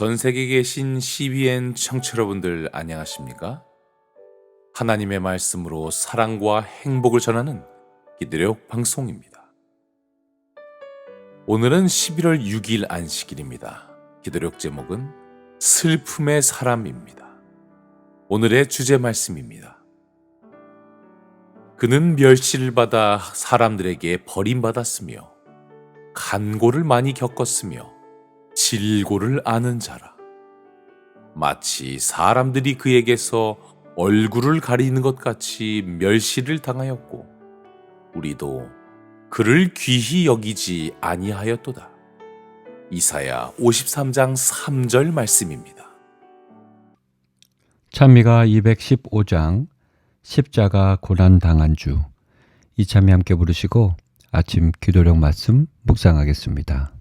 전 세계에 계신 CBN 청취자 여러분들 안녕하십니까? 하나님의 말씀으로 사랑과 행복을 전하는 기도력 방송입니다. 오늘은 11월 6일 안식일입니다. 기도력 제목은 슬픔의 사람입니다. 오늘의 주제 말씀입니다. 그는 멸시를 받아 사람들에게 버림받았으며 간고를 많이 겪었으며 질고를 아는 자라. 마치 사람들이 그에게서 얼굴을 가리는 것 같이 멸시를 당하였고 우리도 그를 귀히 여기지 아니하였도다. 이사야 53장 3절 말씀입니다. 찬미가 215장 십자가 고난당한 주, 이 찬미 함께 부르시고 아침 기도력 말씀 묵상하겠습니다.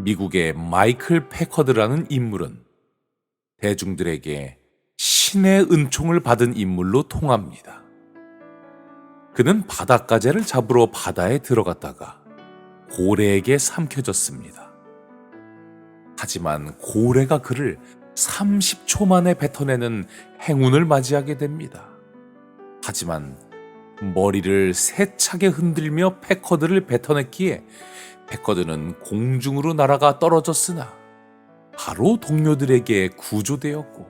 미국의 마이클 패커드라는 인물은 대중들에게 신의 은총을 받은 인물로 통합니다. 그는 바닷가재를 잡으러 바다에 들어갔다가 고래에게 삼켜졌습니다. 하지만 고래가 그를 30초 만에 뱉어내는 행운을 맞이하게 됩니다. 하지만 머리를 세차게 흔들며 패커드를 뱉어냈기에 패커드는 공중으로 날아가 떨어졌으나 바로 동료들에게 구조되었고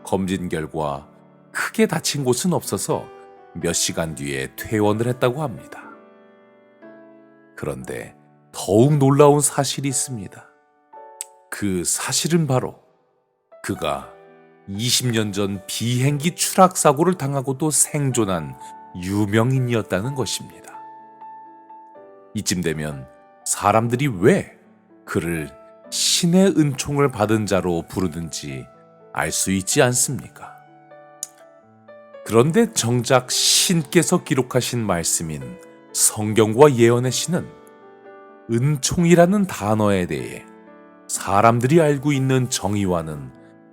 검진 결과 크게 다친 곳은 없어서 몇 시간 뒤에 퇴원을 했다고 합니다. 그런데 더욱 놀라운 사실이 있습니다. 그 사실은 바로 그가 20년 전 비행기 추락 사고를 당하고도 생존한 유명인이었다는 것입니다. 이쯤 되면 사람들이 왜 그를 신의 은총을 받은 자로 부르는지 알 수 있지 않습니까? 그런데 정작 신께서 기록하신 말씀인 성경과 예언의 신은 은총이라는 단어에 대해 사람들이 알고 있는 정의와는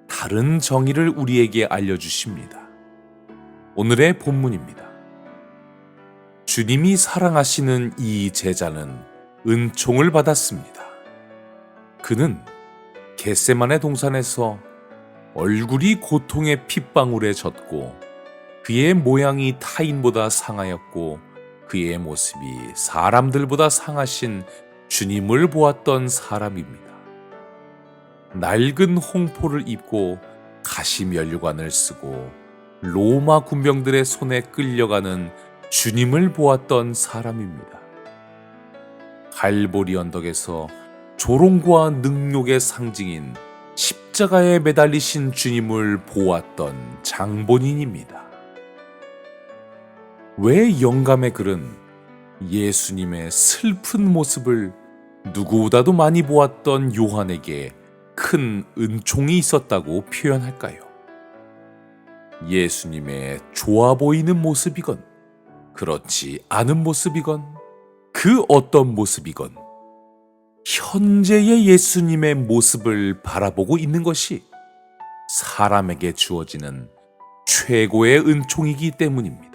다른 정의를 우리에게 알려주십니다. 오늘의 본문입니다. 주님이 사랑하시는 이 제자는 은총을 받았습니다. 그는 겟세마네 동산에서 얼굴이 고통의 핏방울에 젖고 그의 모양이 타인보다 상하였고 그의 모습이 사람들보다 상하신 주님을 보았던 사람입니다. 낡은 홍포를 입고 가시면류관을 쓰고 로마 군병들의 손에 끌려가는 주님을 보았던 사람입니다. 갈보리 언덕에서 조롱과 능욕의 상징인 십자가에 매달리신 주님을 보았던 장본인입니다. 왜 영감의 글은 예수님의 슬픈 모습을 누구보다도 많이 보았던 요한에게 큰 은총이 있었다고 표현할까요? 예수님의 좋아 보이는 모습이건 그렇지 않은 모습이건 그 어떤 모습이건 현재의 예수님의 모습을 바라보고 있는 것이 사람에게 주어지는 최고의 은총이기 때문입니다.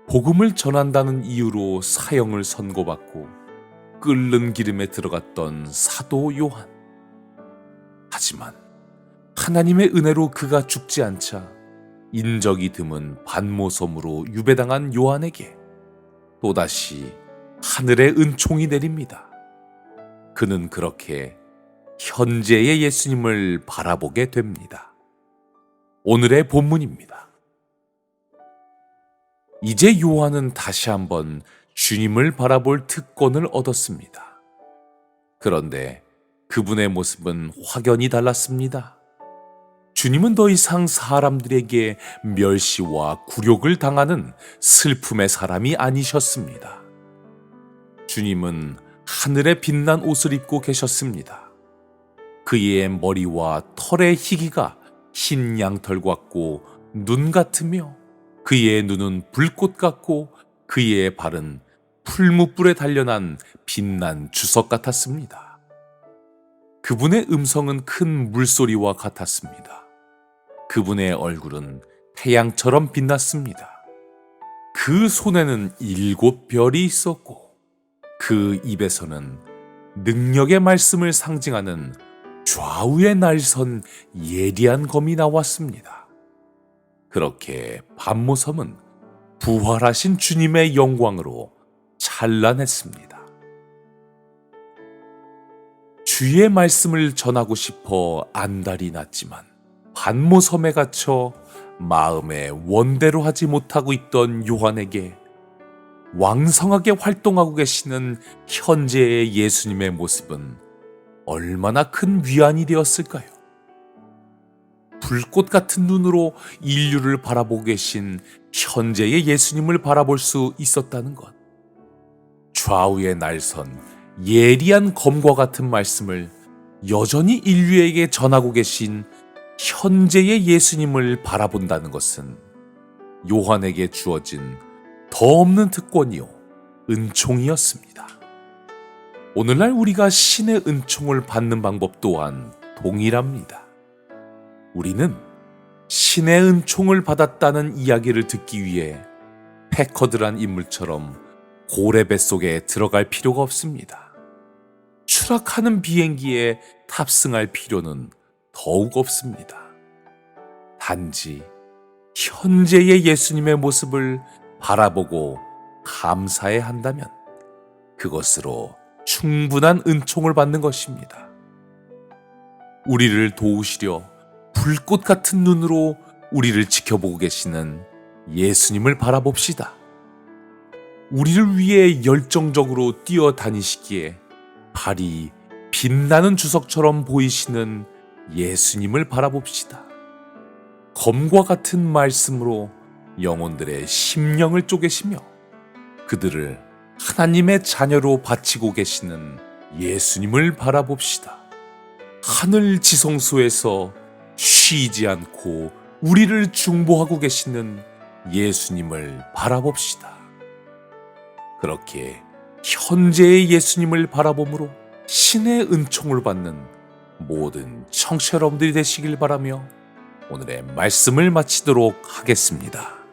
복음을 전한다는 이유로 사형을 선고받고 끓는 기름에 들어갔던 사도 요한. 하지만 하나님의 은혜로 그가 죽지 않자 인적이 드문 반모섬으로 유배당한 요한에게 또다시 하늘의 은총이 내립니다. 그는 그렇게 현재의 예수님을 바라보게 됩니다. 오늘의 본문입니다. 이제 요한은 다시 한번 주님을 바라볼 특권을 얻었습니다. 그런데 그분의 모습은 확연히 달랐습니다. 주님은 더 이상 사람들에게 멸시와 굴욕을 당하는 슬픔의 사람이 아니셨습니다. 주님은 하늘의 빛난 옷을 입고 계셨습니다. 그의 머리와 털의 희기가 흰 양털 같고 눈 같으며 그의 눈은 불꽃 같고 그의 발은 풀무불에 단련한 빛난 주석 같았습니다. 그분의 음성은 큰 물소리와 같았습니다. 그분의 얼굴은 태양처럼 빛났습니다. 그 손에는 7별이 있었고 그 입에서는 능력의 말씀을 상징하는 좌우의 날선 예리한 검이 나왔습니다. 그렇게 반모섬은 부활하신 주님의 영광으로 찬란했습니다. 주의 말씀을 전하고 싶어 안달이 났지만 반모섬에 갇혀 마음의 원대로 하지 못하고 있던 요한에게 왕성하게 활동하고 계시는 현재의 예수님의 모습은 얼마나 큰 위안이 되었을까요? 불꽃 같은 눈으로 인류를 바라보고 계신 현재의 예수님을 바라볼 수 있었다는 것. 좌우의 날선 예리한 검과 같은 말씀을 여전히 인류에게 전하고 계신 현재의 예수님을 바라본다는 것은 요한에게 주어진 더 없는 특권이요 은총이었습니다. 오늘날 우리가 신의 은총을 받는 방법 또한 동일합니다. 우리는 신의 은총을 받았다는 이야기를 듣기 위해 패커드란 인물처럼 고래 뱃속에 들어갈 필요가 없습니다. 추락하는 비행기에 탑승할 필요는 더욱 없습니다. 단지 현재의 예수님의 모습을 바라보고 감사해야 한다면 그것으로 충분한 은총을 받는 것입니다. 우리를 도우시려 불꽃 같은 눈으로 우리를 지켜보고 계시는 예수님을 바라봅시다. 우리를 위해 열정적으로 뛰어다니시기에 발이 빛나는 주석처럼 보이시는 예수님을 바라봅시다. 검과 같은 말씀으로 영혼들의 심령을 쪼개시며 그들을 하나님의 자녀로 바치고 계시는 예수님을 바라봅시다. 하늘 지성소에서 쉬지 않고 우리를 중보하고 계시는 예수님을 바라봅시다. 그렇게 현재의 예수님을 바라봄으로 신의 은총을 받는 모든 청취자 여러분들이 되시길 바라며 오늘의 말씀을 마치도록 하겠습니다.